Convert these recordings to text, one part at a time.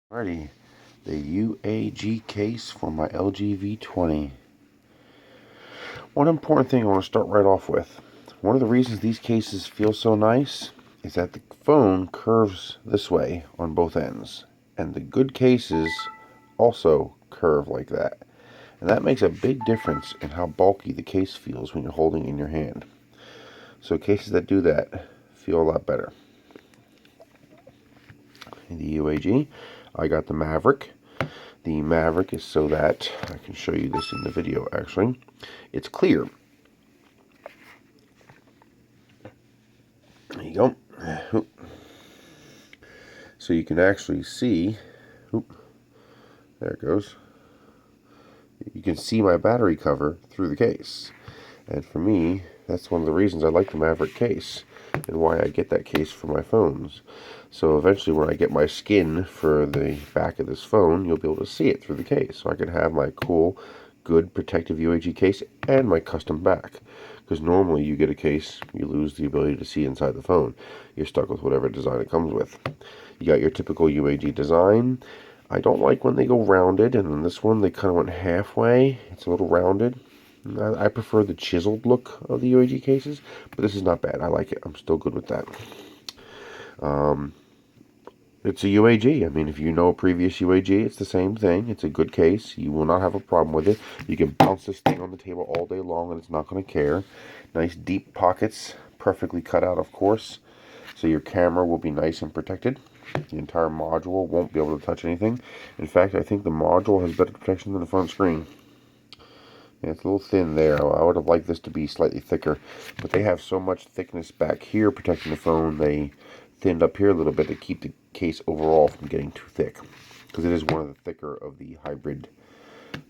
Alrighty, the UAG case for my LG V20. One important thing I want to start right off with. One of the reasons these cases feel so nice is that the phone curves this way on both ends. And the good cases also curve like that. And that makes a big difference in how bulky the case feels when you're holding it in your hand. So cases that do that feel a lot better. In the UAG, I got the Maverick. The Maverick is so that, I can show you this in the video actually, it's clear. There you go. So you can actually see, there it goes. You can see my battery cover through the case. And for me, that's one of the reasons I like the Maverick case and why I get that case for my phones. So eventually when I get my skin for the back of this phone, you'll be able to see it through the case. So I can have my cool, good protective UAG case and my custom back. Because normally you get a case, you lose the ability to see inside the phone. You're stuck with whatever design it comes with. You got your typical UAG design. I don't like when they go rounded, and in this one they kind of went halfway. It's a little rounded. I prefer the chiseled look of the UAG cases, but this is not bad. I like it. I'm still good with that. It's a UAG. I mean, if you know a previous UAG, it's the same thing. It's a good case. You will not have a problem with it. You can bounce this thing on the table all day long, and it's not going to care. Nice deep pockets, perfectly cut out, of course. So your camera will be nice and protected. The entire module won't be able to touch anything. In fact, I think the module has better protection than the front screen. Yeah, it's a little thin there. I would have liked this to be slightly thicker, but they have so much thickness back here protecting the phone, they thinned up here a little bit to keep the case overall from getting too thick, because it is one of the thicker of the hybrid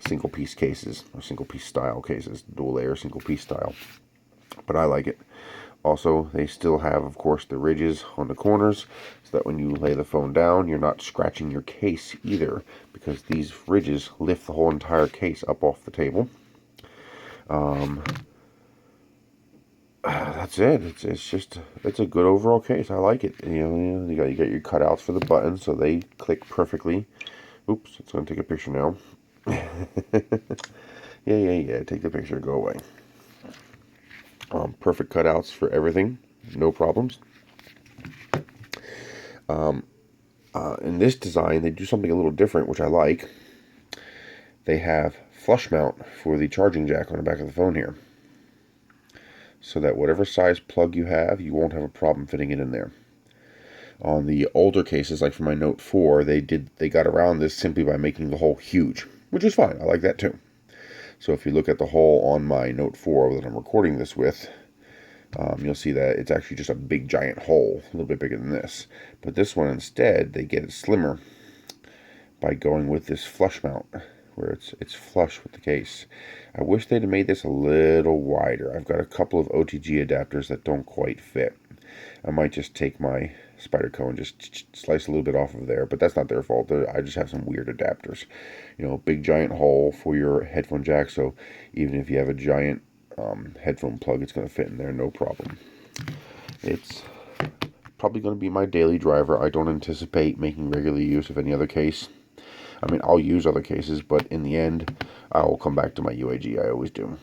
single piece cases, or single piece style cases, dual layer single piece style. But I like it. Also, they still have, of course, the ridges on the corners, so that when you lay the phone down, you're not scratching your case either, because these ridges lift the whole entire case up off the table. That's it. It's a good overall case. I like it. You got your cutouts for the buttons, so they click perfectly. Oops, it's gonna take a picture now. yeah. Take the picture. Go away. Perfect cutouts for everything. No problems. In this design, they do something a little different, which I like. They have flush mount for the charging jack on the back of the phone here, so that whatever size plug you have, you won't have a problem fitting it in there. On the older cases, like for my Note 4, they got around this simply by making the hole huge, which is fine. I like that too. So if you look at the hole on my Note 4 that I'm recording this with, you'll see that it's actually just a big giant hole, a little bit bigger than this. But this one instead, they get it slimmer by going with this flush mount, where it's flush with the case. I wish they'd have made this a little wider. I've got a couple of OTG adapters that don't quite fit. I might just take my Spyderco and just slice a little bit off of there, but that's not their fault. I just have some weird adapters. Big giant hole for your headphone jack, so even if you have a giant headphone plug, it's going to fit in there, no problem. It's probably going to be my daily driver. I don't anticipate making regular use of any other case. I mean, I'll use other cases, but in the end, I'll come back to my UAG. I always do.